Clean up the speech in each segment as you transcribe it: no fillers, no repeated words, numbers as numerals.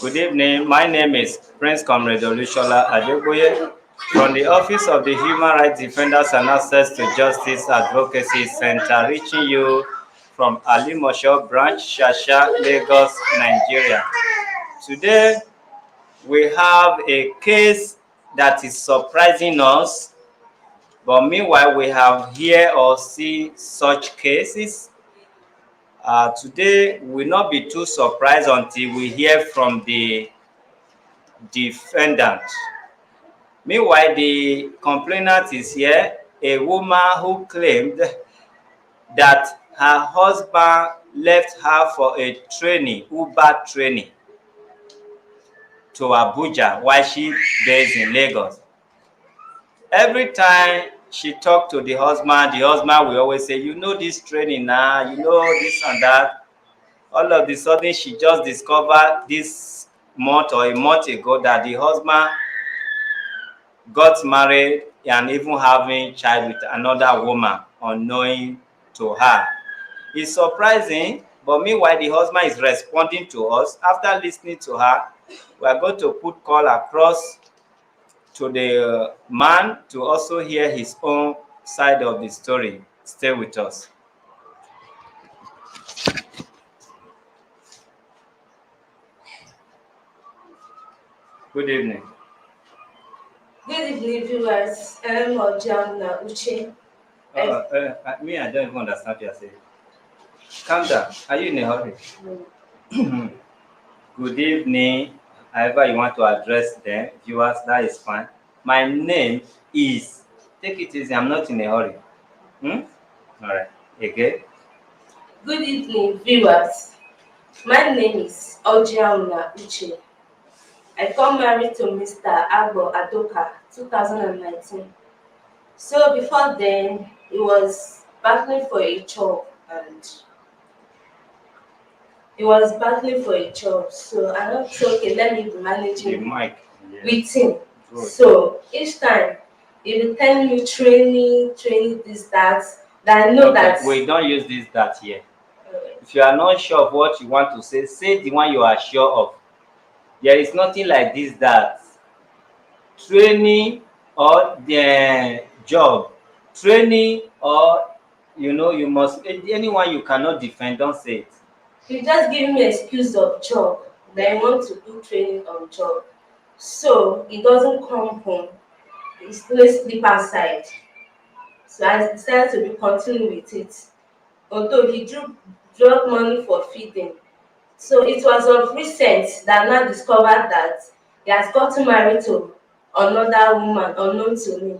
Good evening. My name is Prince Comrade Olushola Adeboye from the Office of the Human Rights Defenders and Access to Justice Advocacy Center, reaching you from Alimosho Branch, Shasha, Lagos, Nigeria. Today, we have a case that is surprising us, but meanwhile, we have heard or see such cases. Today, we will not be too surprised until we hear from the defendant. Meanwhile, the complainant is here, a woman who claimed that her husband left her for a training, Uber training, to Abuja while she based in Lagos. Every time she talked to the husband will always say, you know this training now, you know this and that. All of a sudden, she just discovered this month or a month ago that the husband got married and even having child with another woman unknowing to her. It's surprising, but meanwhile the husband is responding to us. After listening to her, we are going to put call across to the man to also hear his own side of the story. Stay with us. Good evening. Good evening, viewers. I'm Ojianwuna Uche. I don't even understand what you're saying. Calm down. Are you in a hurry? No. Good evening. However you want to address them, viewers, that is fine. My name is. Take it easy. I'm not in a hurry. All right. Again. Good evening, viewers. My name is Ojianwuna Uche. I got married to Mr. Agbo Adoka 2019. So before then, he was battling for a job So I thought, so, okay, let me be The managing mic. Yes. with him. Good. So each time he will tell me training this, that I know Okay, that. we don't use this that here. If you are not sure of what you want to say the one you are sure of. There is nothing like this that. Training or the job. Training or you must anyone you cannot defend, don't say it. He just give me excuse of job that I want to do training on job. So he doesn't come home. He still sleep outside. So I decided to be continue with it. Although he drop money for feeding. So it was of recent that I now discovered that he has gotten married to another woman unknown to me.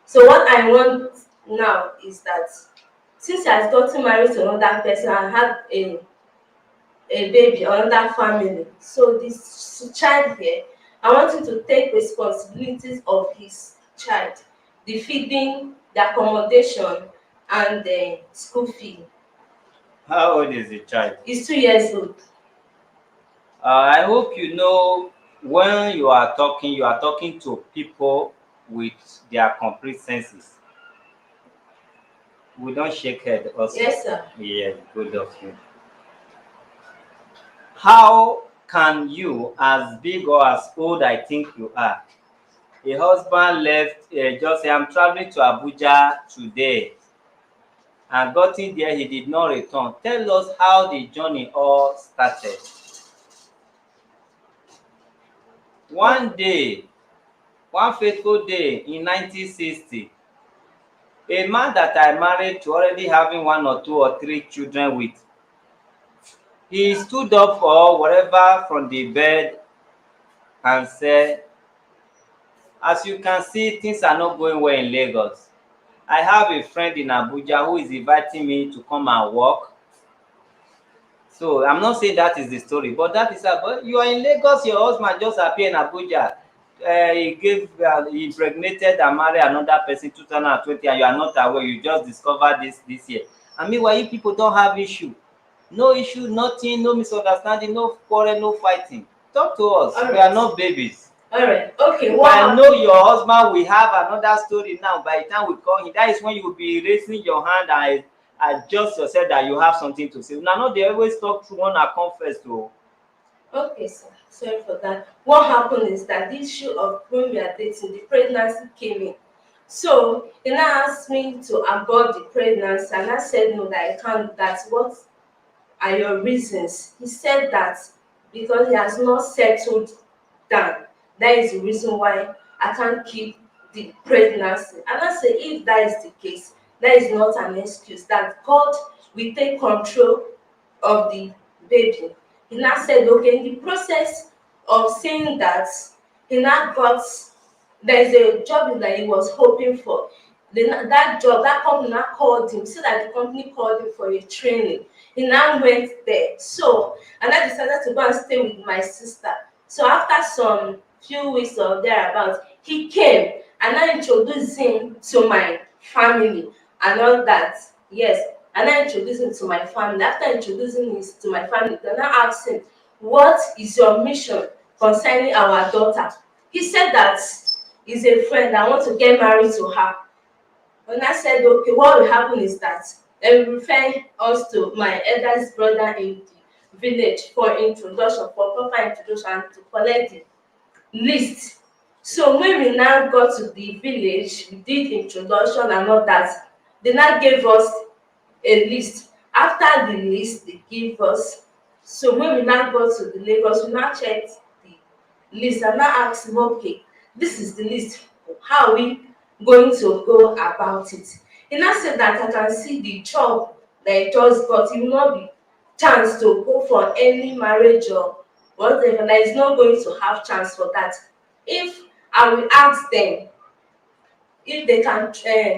So what I want now is that since he has gotten married to another person and had a baby, another family. So this child here, I want him to take responsibilities of his child, the feeding, the accommodation, and the school fee. How old is the child? He's 2 years old. I hope you know when you are talking to people with their complete senses. We don't shake head also. Yes, sir. Yes, good of you. How can you, as big or as old I think you are, a husband left, just say, I'm traveling to Abuja today, and got in there, he did not return. Tell us how the journey all started. One day, one fateful day in 1960, a man that I married to, already having 1 or 2 or 3 children with, he stood up or whatever from the bed and said, as you can see, things are not going well in Lagos. I have a friend in Abuja who is inviting me to come and work. So I'm not saying that is the story, but that is about you are in Lagos, your husband just appeared in Abuja. He impregnated and married another person 2020, and you are not aware. You just discovered this year. And meanwhile, you people don't have no issue, nothing, no misunderstanding, no quarrel, no fighting. Talk to us. All We right. are not babies. All right. Okay. I know your husband will have another story now. By the time we call him, that is when you will be raising your hand and adjust yourself that you have something to say. Now, they always talk through one and confess to. Okay, sir. Sorry for that. What happened is that the issue of when we are dating, the pregnancy came in. So he now asked me to abort the pregnancy, and I said no, that I can't. That's what are your reasons? He said that because he has not settled down, that is the reason why I can't keep the pregnancy. And I say, if that is the case, that is not an excuse. That God will take control of the baby. He now said, okay, in the process of saying that, he now got, there's a job that he was hoping for. That job, that company now called him, so that the company called him for a training. He now went there. So, and I decided to go and stay with my sister. So after some few weeks or thereabouts, he came and I introduced him to my family and all that. Yes, and I introduced him to my family. After introducing him to my family, then I asked him, what is your mission concerning our daughter? He said that he's a friend. I want to get married to her. When I said, okay, what will happen is that they will refer us to my eldest brother in the village for introduction, for proper introduction, and to collect the list. So when we now got to the village, we did introduction and all that. They now gave us a list. After the list they give us, so when we now got to the Lagos, we now checked the list and now ask him, okay, this is the list, how are we going to go about it? He now said that I can see the job that he just got, he will not be chance to go for any marriage or whatever, that is not going to have chance for that. If I will ask them if they can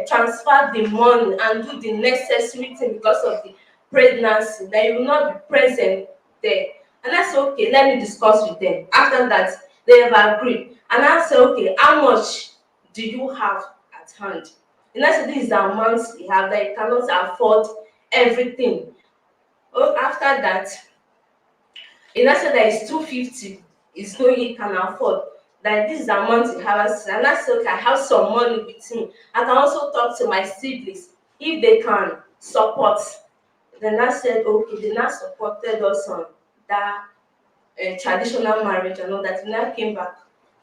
transfer the money and do the necessary thing because of the pregnancy, that you will not be present there. And I said, okay, let me discuss with them. After that, they have agreed. And I said, okay, how much do you have at hand? And I said, this is the amount we have, that you cannot afford everything. Oh, after that, and I said that it's 250 is no he can afford. That this is the amount he has. And I said, okay, I have some money with me. I can also talk to my siblings if they can support. Then I said, okay, they now supported us on that traditional marriage and all that. And I came back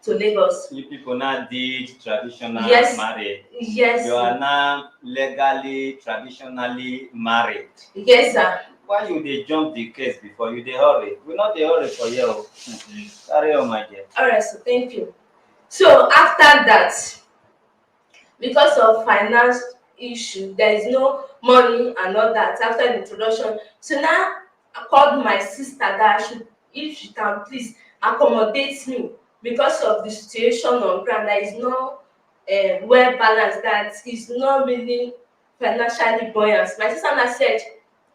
to Lagos. You people now did traditional Yes. marriage. Yes. You are now legally, traditionally married. Yes, sir. Why you dey jump the case before you dey hurry? We not dey hurry for you. Carry on, my dear. All right, so thank you. So after that, because of finance issue, there is no money and all that after the introduction. So now I called my sister that I should, if she can please accommodate me because of the situation on ground, that is not well balanced, that is not really financially buoyant. My sister now said,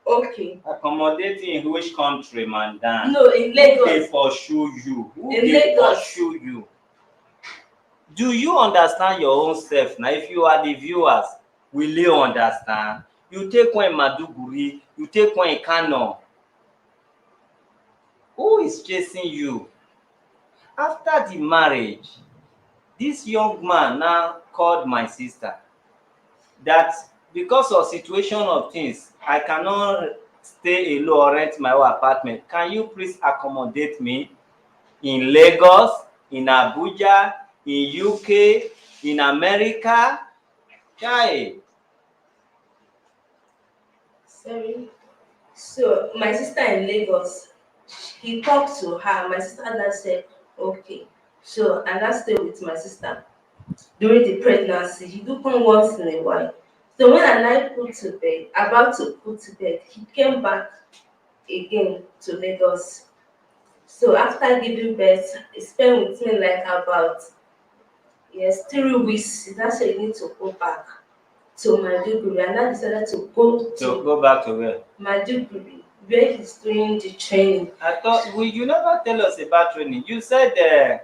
okay. Accommodating in which country, madam? No, in Lagos. Who dey pursue you? Who in dey Lagos. pursue you? Do you understand your own self? Now, if you are the viewers, will you understand? You take one in Maduguri, you take one in Kano. Who is chasing you? After the marriage, this young man now called my sister that because of situation of things, I cannot stay alone or rent my own apartment. Can you please accommodate me in Lagos, in Abuja, in UK, in America? Guy. Sorry. So my sister in Lagos, he talked to her. My sister now said, okay. So and I stay with my sister during the pregnancy. He do come once in a while. So when I put to bed, about to put to bed, he came back again to Lagos. So after giving birth, he spent with me like about 3 weeks. He now said he need to go back to Maiduguri, and I decided to go back to where? Maiduguri, where he's doing the training. I thought you never tell us about training. You said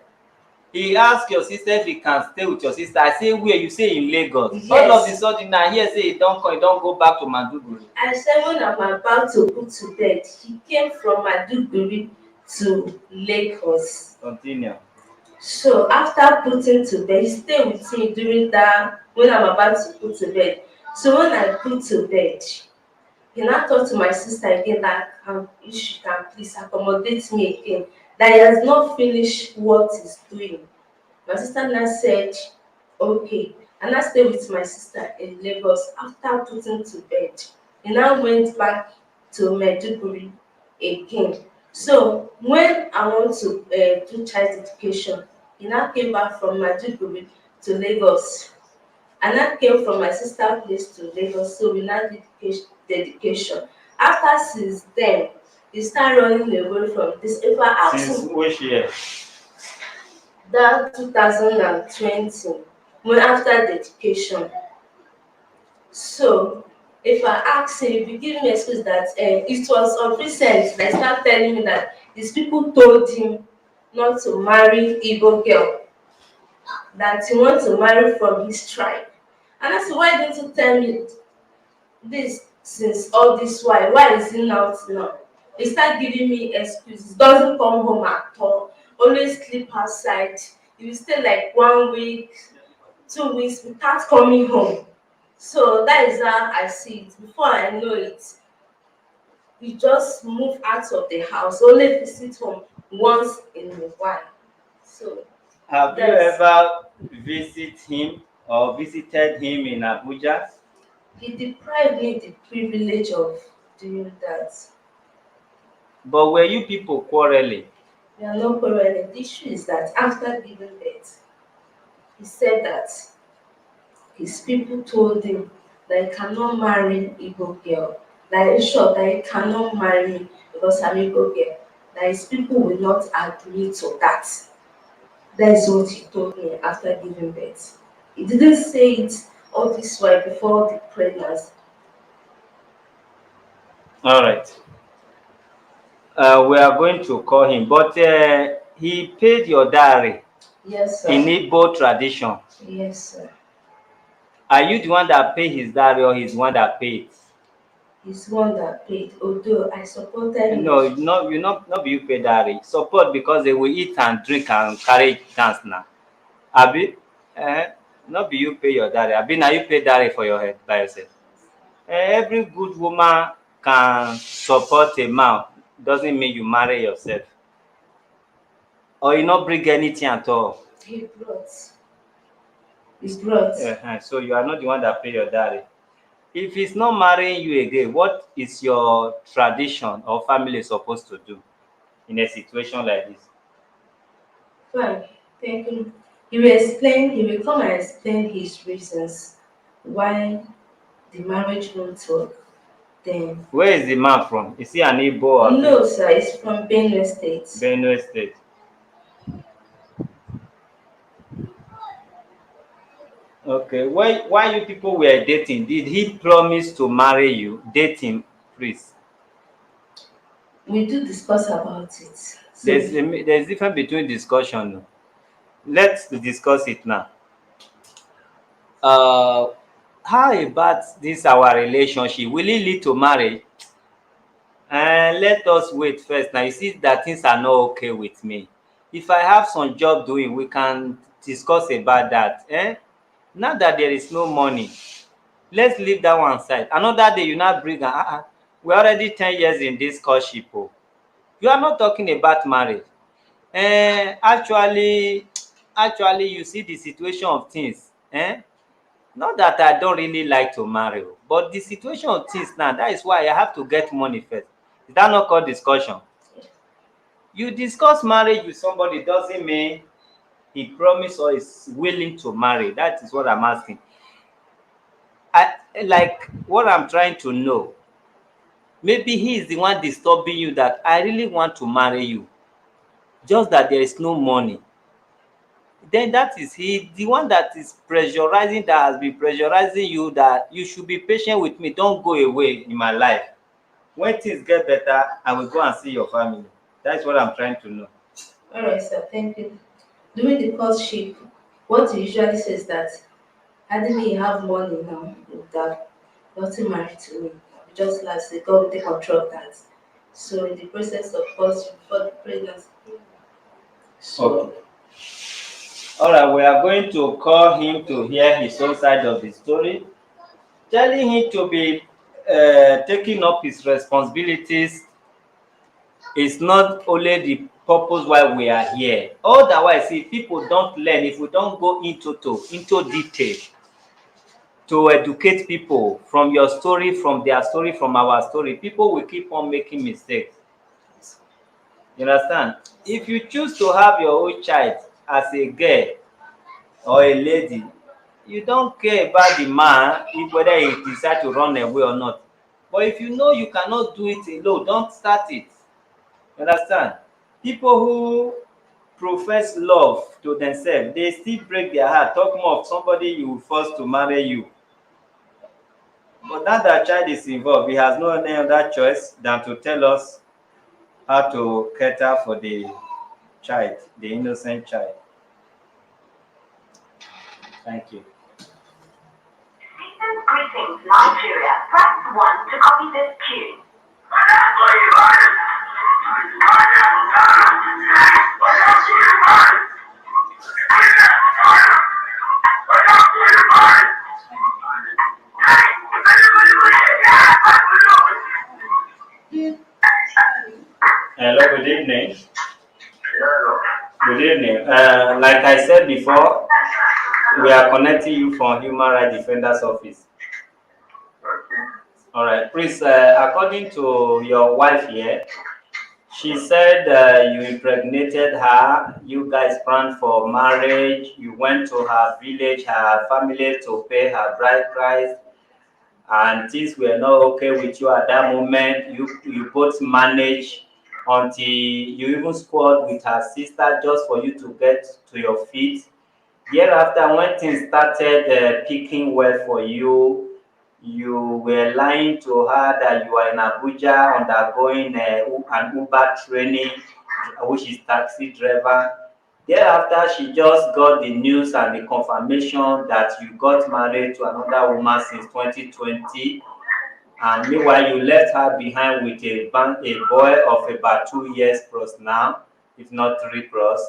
he asked your sister if he can stay with your sister. I say where? You say in Lagos. Yes. All of a sudden now here say he don't go back to Maiduguri. I said when I'm about to put to bed, he came from Maiduguri to Lagos. Continue. So after putting to bed, he stayed with me during that when I'm about to put to bed. So when I put to bed, he now talked to my sister again that if she can please accommodate me again. that he has not finished what he's doing. My sister now said, okay. And I stayed with my sister in Lagos after putting to bed. He now went back to Maiduguri again. So when I want to do child education, he now came back from Maiduguri to Lagos. And I came from my sister place to Lagos, so we now did dedication. After since then, he started running away from this. If I ask Since him which year? that 2020, when after dedication. So if I ask him, if you give me excuse that it was of recent that he start telling me that these people told him not to marry Igbo girl, that he wants to marry from his tribe. And I said, why didn't you tell me this since all this while? Why is he not now? He start giving me excuses, doesn't come home at all, always sleep outside. He will stay like 1 week, 2 weeks without coming home. So that is how I see it. Before I know it, we just move out of the house, only visit home once in a while. So Have you that's ever visited him or visited him in Abuja? he deprived me the privilege of doing that. But were you people quarreling? We are not quarreling. The issue is that after giving birth, he said that his people told him that he cannot marry Igbo girl. That in short, that he cannot marry me because I'm Igbo girl. That his people will not agree to that. That is what he told me after giving birth. He didn't say it all this while before the pregnancy. All right. We are going to call him, but he paid your dowry Yes, in sir. Igbo tradition. Yes, sir. Are you the one that paid his dowry or he's the one that paid? He's one that paid, although I supported him. No, no, not be you pay dowry. Support because they will eat and drink and carry dance now. Abi, not be you pay your dowry. Abi, now you pay dowry for your head by yourself. Every good woman can support a man. Doesn't mean you marry yourself. Or you not bring anything at all. He brought. He brought. So you are not the one that pay your dowry. If he's not marrying you again, what is your tradition or family supposed to do in a situation like this? Fine. Thank you. He will explain, he will come and explain his reasons why the marriage won't work. Then, Where is the man from? Is he an Igbo or no, sir, it's from Benue State. Benue State? Okay. Why you people were dating? Did he promise to marry you? Date him, please. We do discuss about it. So, There's difference between discussion. Let's discuss it now. Uh, how about this our relationship? Will it lead to marriage? Let us wait first. Now you see that things are not okay with me. If I have some job doing, we can discuss about that. Now that there is no money, let's leave that one side. Another day you now bring we're already 10 years in this courtship. Oh. You are not talking about marriage. Actually you see the situation of things. Not that I don't really like to marry, oh, but the situation of things now, that is why I have to get money first. Is that not called discussion? You discuss marriage with somebody doesn't mean he promised or is willing to marry. That is what I'm asking. Like what I'm trying to know. Maybe he is the one disturbing you that I really want to marry you. Just that there is no money. Then that is he, the one that is pressurizing, that has been pressurizing you that you should be patient with me. Don't go away in my life. When things get better, I will go and see your family. That's what I'm trying to know. all right, sir, thank you. During the courtship, what he usually says that hadn't he have money now, he would have gotten married to me. Just last, the God will take control of that. So in the process of course before the pregnancy. So Okay. All right, we are going to call him to hear his own side of the story, telling him to be taking up his responsibilities It's not only the purpose why we are here. Otherwise, if people don't learn, if we don't go into detail to educate people from your story, from their story, from our story, people will keep on making mistakes. You understand? If you choose to have your own child as a girl or a lady, you don't care about the man, if whether he decide to run away or not. But if you know you cannot do it alone, don't start it. You understand? People who profess love to themselves, they still break their heart. Talk more of somebody you will force to marry you. But now that child is involved, he has no any other choice than to tell us how to cater for the child, the innocent child. Thank you. Greetings, Nigeria. Press 1 to copy this tune. Hello, good evening. Good evening. Like I said before, we are connecting you from Human Rights Defenders Office. All right. Please, according to your wife here, she said you impregnated her. You guys planned for marriage. You went to her village, her family to pay her bride price, and things were not okay with you at that moment. You both managed until you even squad with her sister just for you to get to your feet. Thereafter, when things started picking well for you, you were lying to her that you are in Abuja undergoing an Uber training, which is taxi driver. Thereafter, she just got the news and the confirmation that you got married to another woman since 2020. And meanwhile, you left her behind with a boy of about 2 years plus now, if not 3 plus.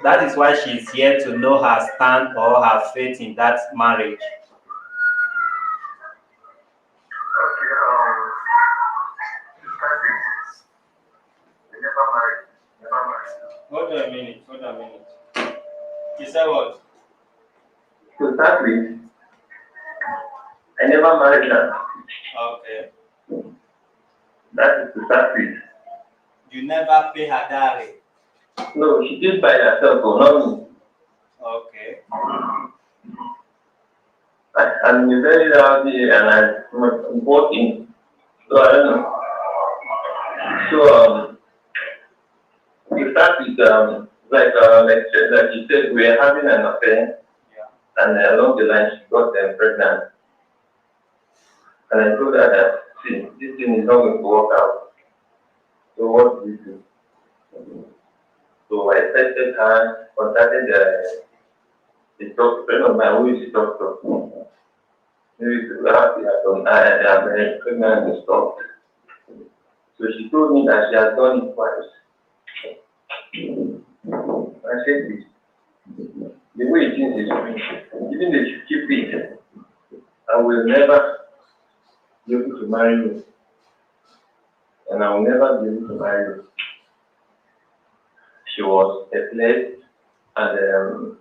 That is why she is here to know her stand or her faith in that marriage. Hold on a minute, hold on a minute. You said what? To start with, I never married her. Okay. That is to start with. You never pay her dowry? No, she did by herself, or not me. Okay. I'm very rowdy and I'm working. So I don't know. So we start with like you said, we are having an affair, and along the line she got pregnant, and I told her that see, this thing is not going to work out. So what do we do? So I tested her, contacted the doctor, friend of mine who is a doctor. Maybe to have I am pregnant and stuff. So she told me that she has done it twice. I said this. The way things is doing, even if you keep it, I will never be able to marry you. And I will never be able to marry you. She was athletic and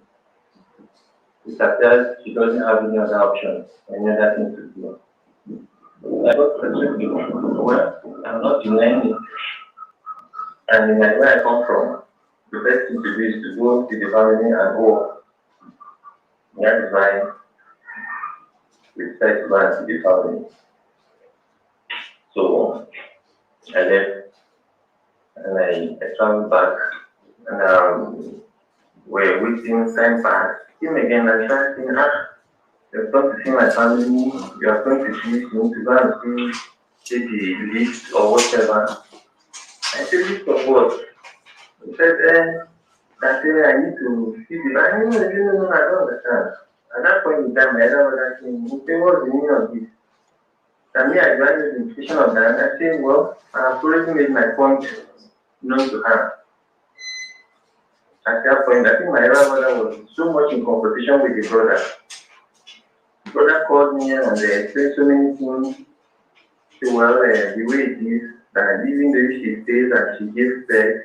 it appears she doesn't have any other option, any other thing to do. I got frustrated. Well, I'm not denying it. And in where I come from, the best thing to do is to go to the family and go. That is why we decided to go and see the family. So I left and I traveled back and we're waiting, time passed. Came again and tried saying, you're going to see my family, you're going to see me to go and see the list or whatever. I said, list of what? He said, I need to see the I don't understand. At that point in time, I never was asking, what's the meaning of this? And me, I joined the invitation of that. I said, well, I've already made my point known to her. At that point, I think my elder brother was so much in competition with the brother. The brother called me and they explained so many things. So, well, the way it is, that even though she stays and she gives birth,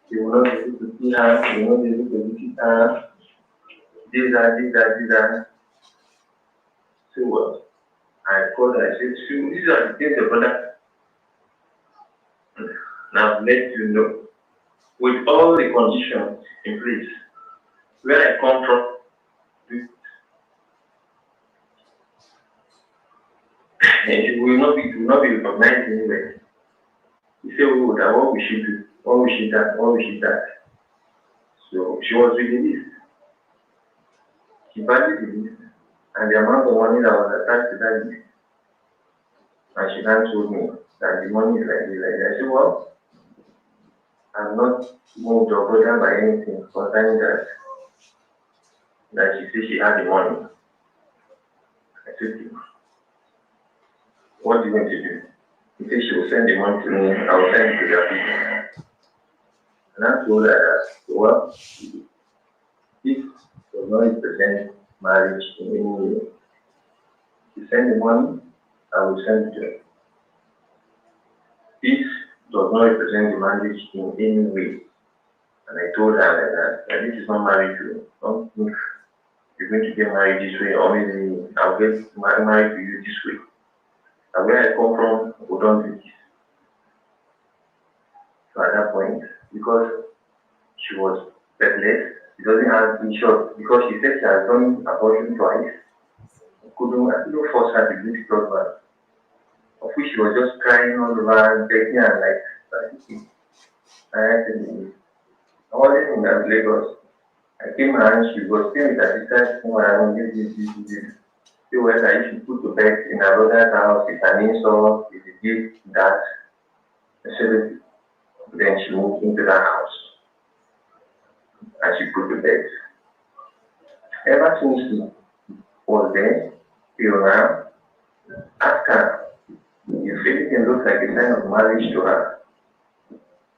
he will not be able to see her, he will not be able to visit her, this. So I called her, I said, these are the things your brother now let you know. With all the conditions in place, where I come from, it will not be recognized anywhere. He said, oh, that what we should do, what we should that. So she was with the list. She valued the list and the amount of money that was attached to that list. And she then told me that the money is like this, like that. I said, well, I'm not moved or bothered by anything concerning that she said she had the money. I said, what are you going to do? He said she will send the money to me, I will send it to their people. And I told her that, well, this does not represent marriage in any way. You send the money, I will send it to her. This does not represent the marriage in any way. And I told her that this is not marriage. Don't think you're going to get married this way, or maybe I'll get married to you this way. And where I come from, we don't do this. So at that point, because she was bedless, she doesn't have insurance, because she said she has done abortion twice, I couldn't force her to do the third one. Of which she was just crying all over, begging and like, and I said, I wasn't in Lagos. I came around, she was still with her sister, came around, this. She was like, she put to bed in her brother's house, it's an insult, it's a gift, that. So then she moved into the house and she put to bed. Ever since she was there, till now, ask her if anything looks like a sign of marriage to her,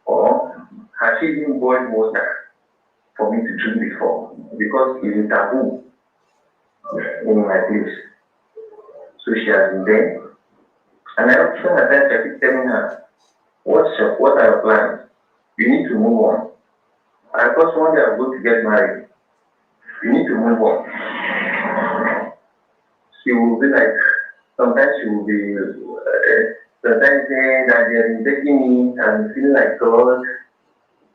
or has she been boiled water for me to drink before? Because it is taboo in my place. So she has been there. And I also at times I keep telling her, what are your plans? You need to move on. And of course one day I'm going to get married. You need to move on. She will be like, sometimes she will be sometimes saying that they are begging me and feeling like God,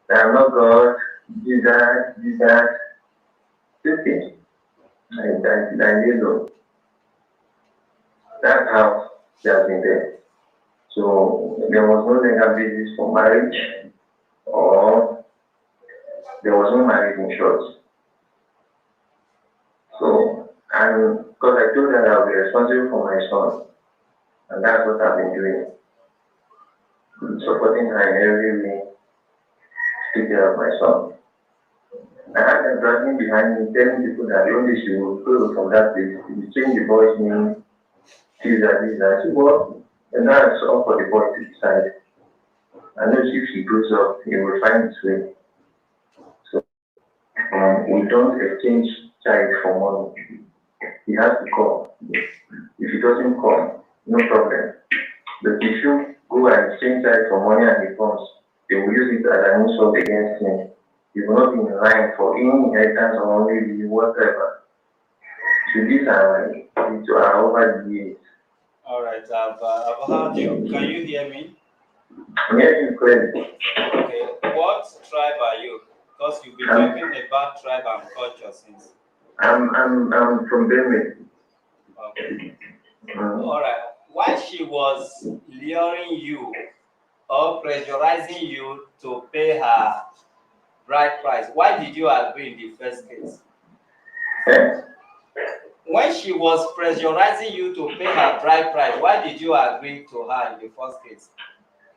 that I'm not God, do that. Okay. And I know. That's how she has been there. So there was no legal basis for marriage, or there was no marriage in short. So, and because I told her that I'll be responsible for my son, and that's what I've been doing. Supporting her in every way to take care of my son. I had them driving behind me, telling people that the only she will go from that place, if you change the boy's name, this. I said, well, and that's all for the boy to decide. I know if he grows up, he will find his way. So we don't exchange child for money. He has to come. If he doesn't come, no problem. But if you go and exchange child for money and he comes, they will use it as an insult against him. He will not be in line for any inheritance or maybe whatever. So these are over the years. All right, I've heard you. Can you hear me? I'm hearing you clearly. Okay, what tribe are you? Because you've been talking about tribe and culture since. I'm from Benue. Okay. All right. Why she was luring you or pressurizing you to pay her bride price? Why did you agree in the first case? When she was pressurizing you to pay her bride price, why did you agree to her in the first case?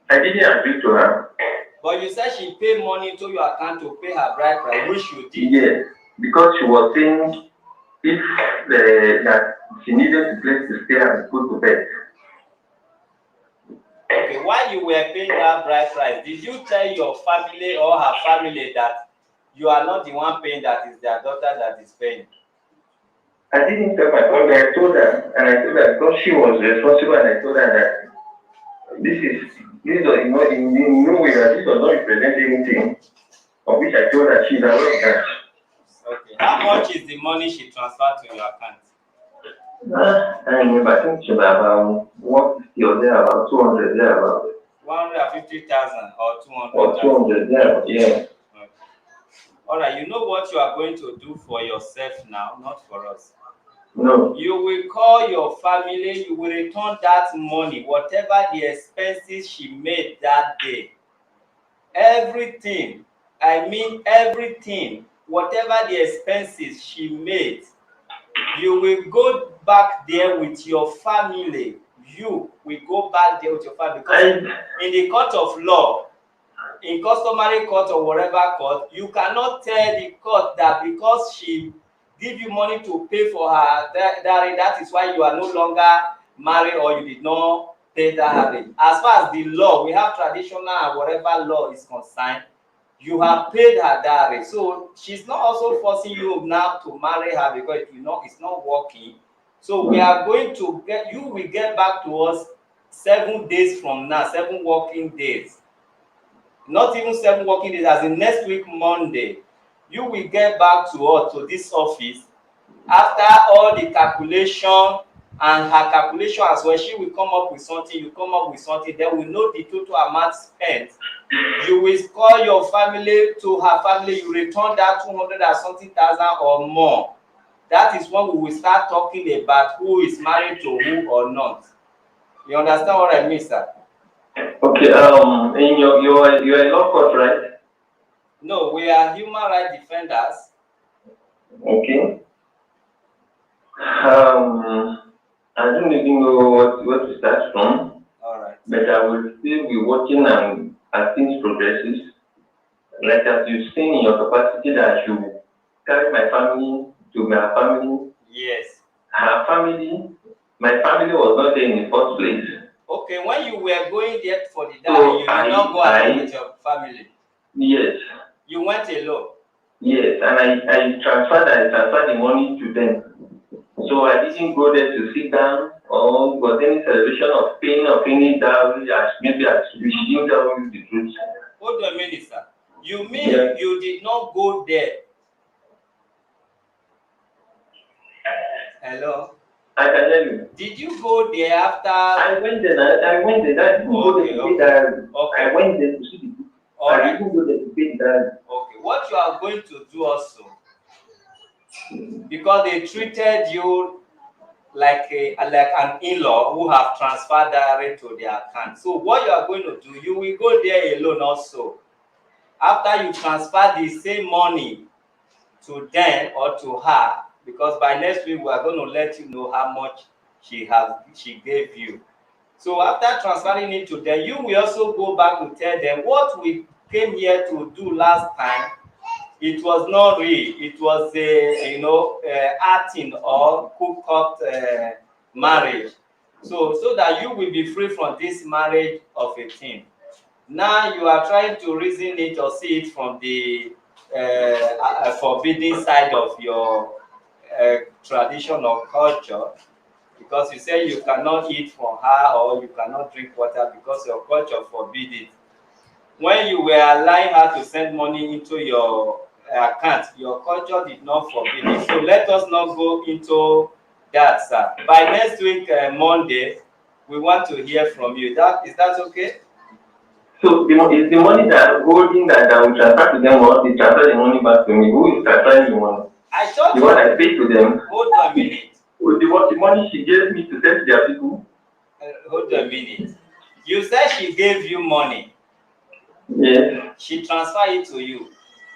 I didn't agree to her. But you said she paid money to your account to pay her bride price, which you did. Yes, because she was saying if that she needed a place to stay and go to bed. Okay, while you were paying her bride price, did you tell your family or her family that you are not the one paying, that is their daughter that is paying? I didn't tell my family. I told her, and I told her because she was responsible, and I told her that this is this was in no way that this does not represent anything of which I told her she's aware of that. Okay. How much is the money she transferred to your account? I remember, I think she was about 150 or there, about 200 there, about 150,000 or 200,000? or 200 there, yeah. Okay. All right. You know what you are going to do for yourself now, not for us. No. You will call your family. You will return that money, whatever the expenses she made that day. Everything. I mean everything. Whatever the expenses she made, you will go back there with your family. You will go back there with your family because in the court of law, in customary court or whatever court, you cannot tell the court that because she give you money to pay for her dowry, that is why you are no longer married or you did not pay dowry. As far as the law, we have traditional and whatever law is concerned, you have paid her dowry. So she's not also forcing you now to marry her because it's not working. So we are going to you will get back to us 7 days from now, 7 working days. Not even 7 working days, as in next week Monday, you will get back to us, to this office, after all the calculation and her calculation as well. She will come up with something, you come up with something, then we know the total amount spent. You will call your family, to her family, you return that 200 and something thousand or more. That is when we will start talking about who is married to who or not. You understand what I mean, sir? Okay, in you're a law court, right? No, we are human rights defenders. Okay. I don't even know what to start from. All right. But I will still be watching as things progresses. Like as you've seen in your capacity that I should carry my family to my family. Yes. Her family, my family was not there in the first place. Okay, when you were going there for the dowry, you did not go along with your family. Yes. You went alone. Yes, and I transferred the money to them. So I didn't go there to sit down or was any celebration of paying of any dowry as maybe as she didn't tell you the truth. Hold on a minute, sir. You mean you did not go there? Hello? I can tell you. Did you go there after? I went there. I didn't go there to pay dowry. Okay. I went there to see the people. I didn't go there to pay dowry. Okay. What you are going to do also, because they treated you like an in-law who have transferred dowry to their account. So what you are going to do, you will go there alone also. After you transfer the same money to them or to her, because by next week we are going to let you know how much she gave you. So after transferring it to them, you will also go back to tell them what we came here to do last time. It was not real. It was acting or cook up marriage. So that you will be free from this marriage of a thing. Now you are trying to reason it or see it from the forbidden side of your tradition or culture, because you say you cannot eat from her or you cannot drink water because your culture forbid it. When you were allowing her to send money into your account, your culture did not forbid it. So let us not go into that, sir. By next week, Monday, we want to hear from you. Is that okay? So is the money that I'm holding that I will transfer to them, or they transfer the money back to me? Who is transferring the money? I thought the one I paid to them. Hold on a minute. The money she gave me to send to their people. Hold on a minute. You said she gave you money. Yes. She transferred it to you.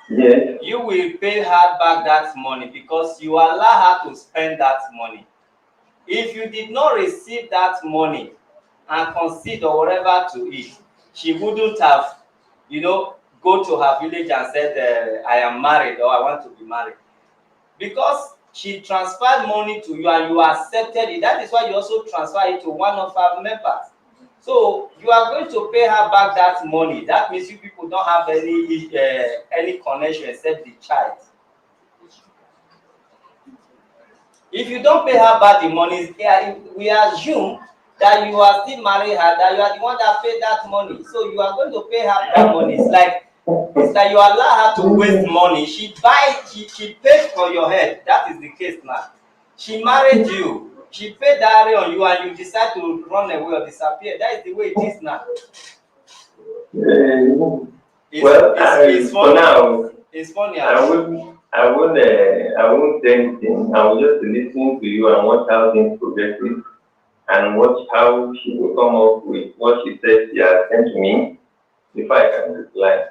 Yes. You will pay her back that money because you allow her to spend that money. If you did not receive that money and concede or whatever to it, she wouldn't have, go to her village and said, I am married or I want to be married. Because she transferred money to you and you accepted it, that is why you also transfer it to one of her members. So you are going to pay her back that money. That means you people don't have any connection except the child. If you don't pay her back the money, we assume that you are still marrying her, that you are the one that paid that money. So you are going to pay her that money. It's like you allow her to waste money. She paid for your head. That is the case now. She married you. She paid dowry on you, and you decide to run away or disappear. That is the way it is now. It's for funny. now, It's funny. I won't say anything. I will just listen to you and watch how things progresses and watch how she will come up with what she said she has sent to me before I can reply.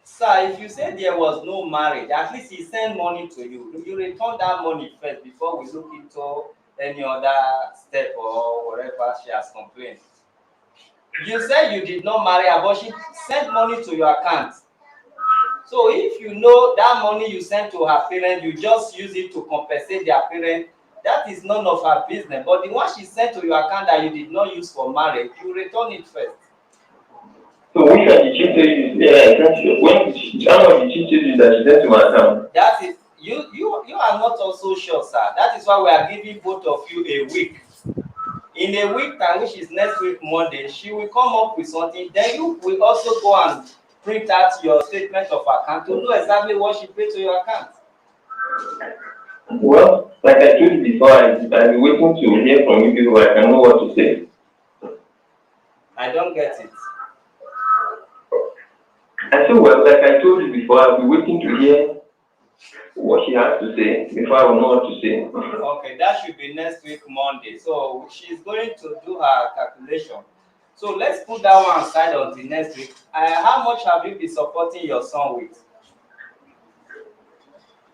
Sir, if you say there was no marriage, at least he sent money to you. You return that money first before we look into any other step or whatever she has complained. You said you did not marry her, but she sent money to your account. So if you know that money you sent to her parents, you just use it to compensate their parents, that is none of her business. But the one she sent to your account that you did not use for marriage, you return it first. So which one did she tell you? How much did she tell you that she sent to my account? That is, you are not also sure, sir. That is why we are giving both of you a week. In a week time, which is next week Monday, she will come up with something. Then you will also go and print out your statement of account to know exactly what she paid to your account. Well, like I told you before, I've been waiting to hear from you people. I can know what to say. I don't get it. I said, well, like I told you before, I'll be waiting to hear what she has to say before I will know what to say. Okay, that should be next week Monday. So she's going to do her calculation. So let's put that one aside until next week. How much have you been supporting your son with?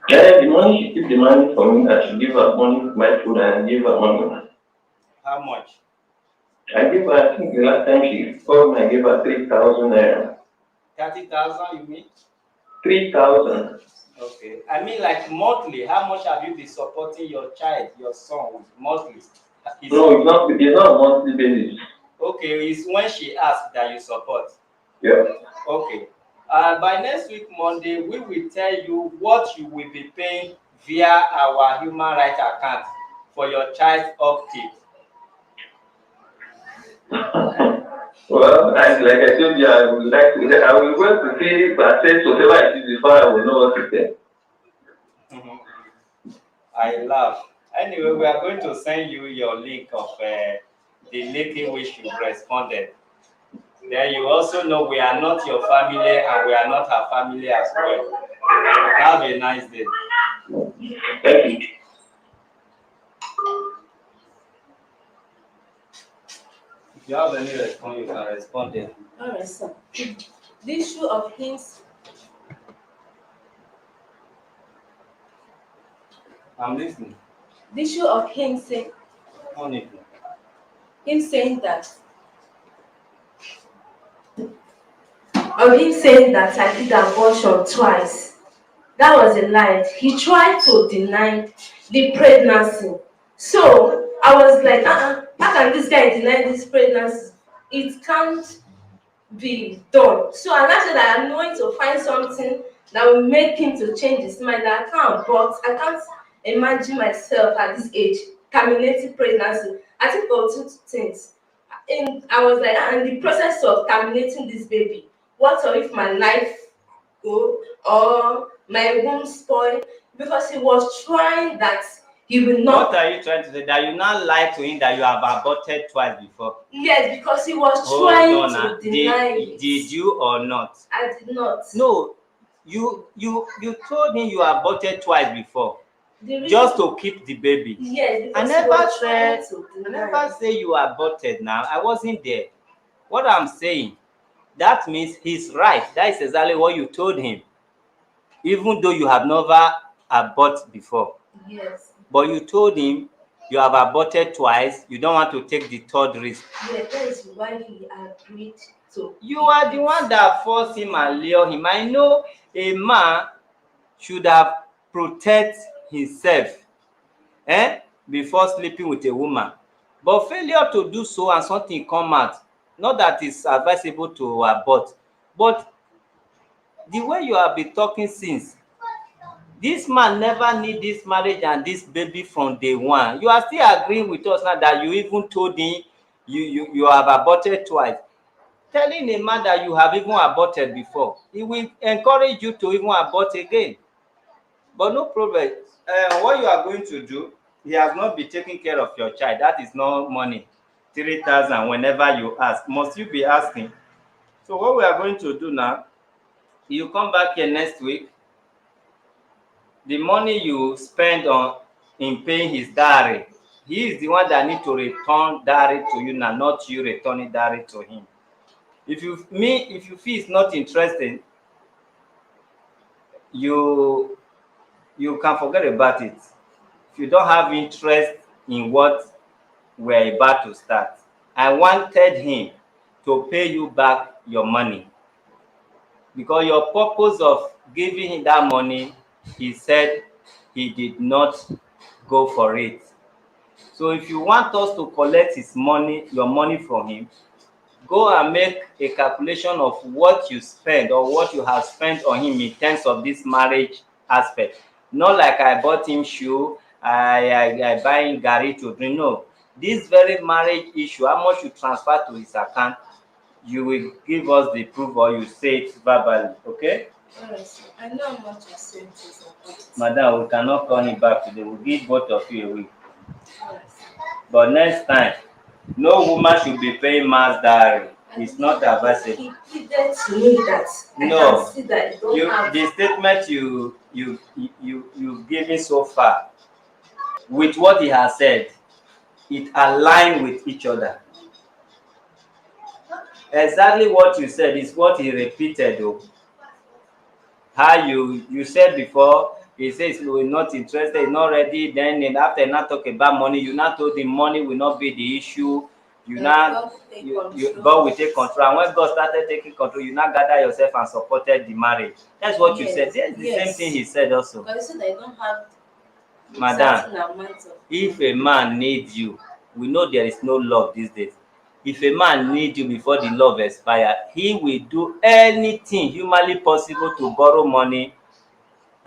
Yeah, the money she keep demanding for me, I should give her money to buy food and give her money. How much? I gave her, I think the last time she called me, I gave her 3,000 naira. 30,000, you mean? 3,000. Okay. I mean, like monthly. How much have you been supporting your child, your son, with monthly? No, it's not a monthly basis. Okay, it's when she asks that you support. Yeah. Okay. By next week Monday, we will tell you what you will be paying via our human rights account for your child's upkeep. Well, like I told you, I would like to say, I will wait to see percent whatever it is before I will know what to say. I laugh. Anyway, we are going to send you your link of the lady which you responded. Then you also know we are not your family and we are not her family as well. Have a nice day. Thank you. If you have any response, you can respond there. Alright, sir. The issue of him. I'm listening. The issue of him saying that. Of him saying that I did abortion twice. That was a lie. He tried to deny the pregnancy. So I was like, how can this guy deny this pregnancy? It can't be done. So I said that I'm going to find something that will make him to change his mind. That I can't imagine myself at this age terminating pregnancy. I think of two things. I was like, in the process of terminating this baby, what if my life go or my womb spoil? Because he was trying that he will not. What are you trying to say? That you now lied to him that you have aborted twice before? Yes, because he was trying to deny it. Did you or not? I did not. No, you told him you aborted twice before. Just to keep the baby. Yes, I never say you aborted now. I wasn't there. What I'm saying, that means he's right. That is exactly what you told him. Even though you have never aborted before. Yes. But you told him you have aborted twice, you don't want to take the third risk. Yes, that is why he agreed to. You are the one that forced him and lure him. I know a man should have protected himself before sleeping with a woman. But failure to do so and something come out, not that it's advisable to abort, but the way you have been talking since, This man never need this marriage and this baby from day one. You are still agreeing with us now that you even told him you have aborted twice. Telling a man that you have even aborted before, he will encourage you to even abort again. But no problem. What you are going to do, he has not been taking care of your child. That is no money. 3,000 whenever you ask. Must you be asking? So what we are going to do now, you come back here next week. The money you spend on in paying his dowry, he is the one that need to return dowry to you now, not you returning dowry to him. If you feel it's not interesting, you can forget about it. If you don't have interest in what we're about to start, I wanted him to pay you back your money, because your purpose of giving him that money, he said he did not go for it. So if you want us to collect his money, your money from him, go and make a calculation of what you spend or what you have spent on him in terms of this marriage aspect. Not like I bought him shoe, I buy him garri to drink. No, this very marriage issue, how much you transfer to his account, you will give us the proof or you say it verbally, okay? Alright, I know how much you sent is about it. Madam, we cannot call him back today. We'll give both of you a week. Alright. But next time, no woman should be paying mass dowry. It's not advisable. He pleaded to me that I No, can see that you don't have. the statement you giving so far with what he has said, it align with each other. Exactly what you said is what he repeated though. How you said before, he says we're not interested, not ready. Then after not talk about money, you now told him money will not be the issue. You now God will take control. And when God started taking control, you now gather yourself and supported the marriage. That's what you said. That's the same thing he said also. Because he said I don't have Madam, certain amount of if a man needs you, we know there is no love these days. If a man needs you before the love expire, he will do anything humanly possible to borrow money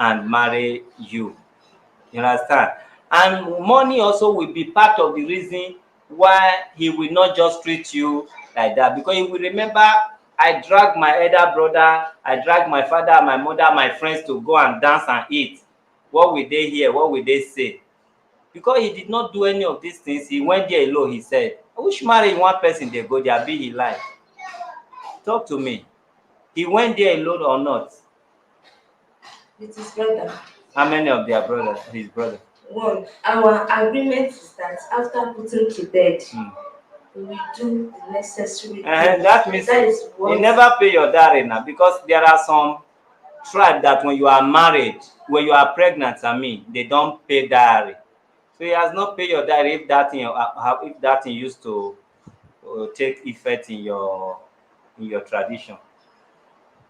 and marry you. You understand? And money also will be part of the reason why he will not just treat you like that, because he will remember, I drag my elder brother, I drag my father, my mother, my friends to go and dance and eat. What will they hear? What will they say? Because he did not do any of these things, he went there alone. He said, which marry one person they go there, be he lie? Talk to me. He went there alone or not? with his brother. How many of their brothers, his brother? One, our agreement is that after putting to bed, we will do the necessary things. And that means that is what you never pay your dowry now, because there are some tribe that when you are married, when you are pregnant, they don't pay dowry. So he has not paid your dowry if that thing used to take effect in your tradition.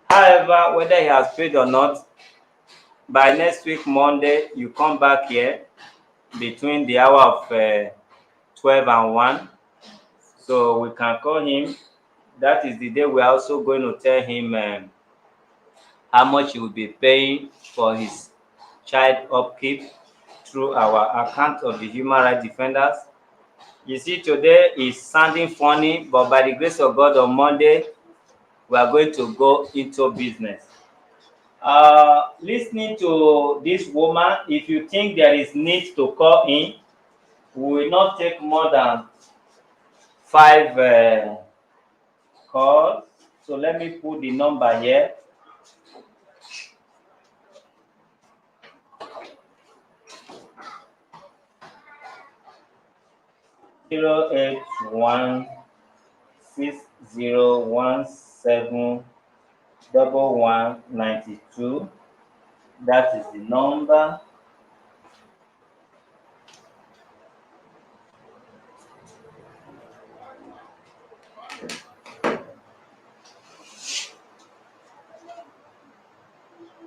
However, whether he has paid or not, by next week Monday you come back here between the hour of 12 and 1, so we can call him. That is the day we are also going to tell him how much he will be paying for his child upkeep through our account of the human rights defenders. You see, today is sounding funny, but by the grace of God, on Monday we are going to go into business. Listening to this woman, if you think there is need to call in, we will not take more than 5 calls. So let me put the number here. Zero 08160171192. That is the number.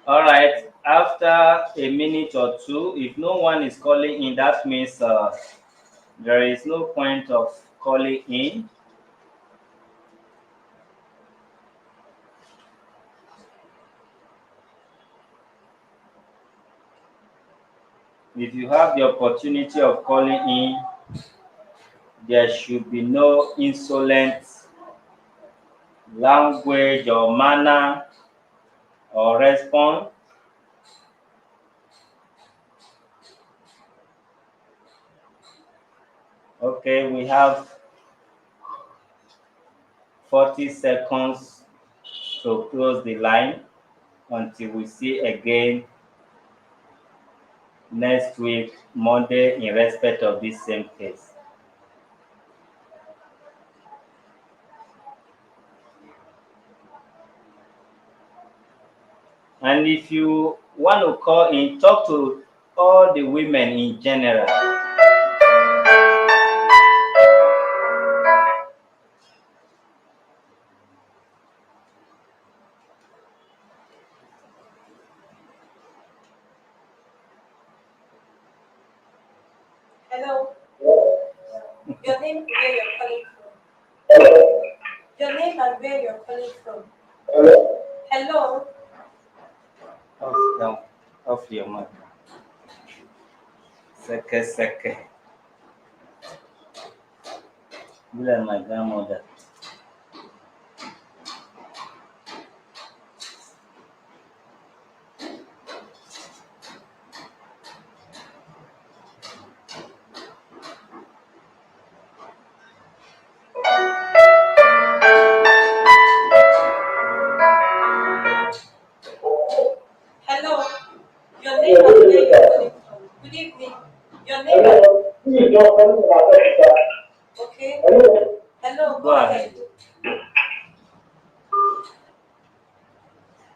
All right. After a minute or two, if no one is calling in, that means there is no point of calling in. If you have the opportunity of calling in, there should be no insolent language or manner or response. Okay, we have 40 seconds to close the line until we see again next week, Monday, in respect of this same case. And if you want to call in, talk to all the women in general. Hello. Your name and where you're calling from. Your name and where you're calling from. Hello. Off your mic. Second. Be like my grandmother. Hello. Your name and where you're calling from. Good evening. Your name and... Okay. Hello. Go ahead.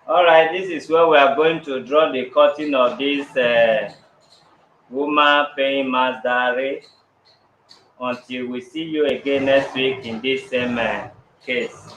All right, this is where we are going to draw the curtain of this woman paying mass dowry until we see you again next week in this same case.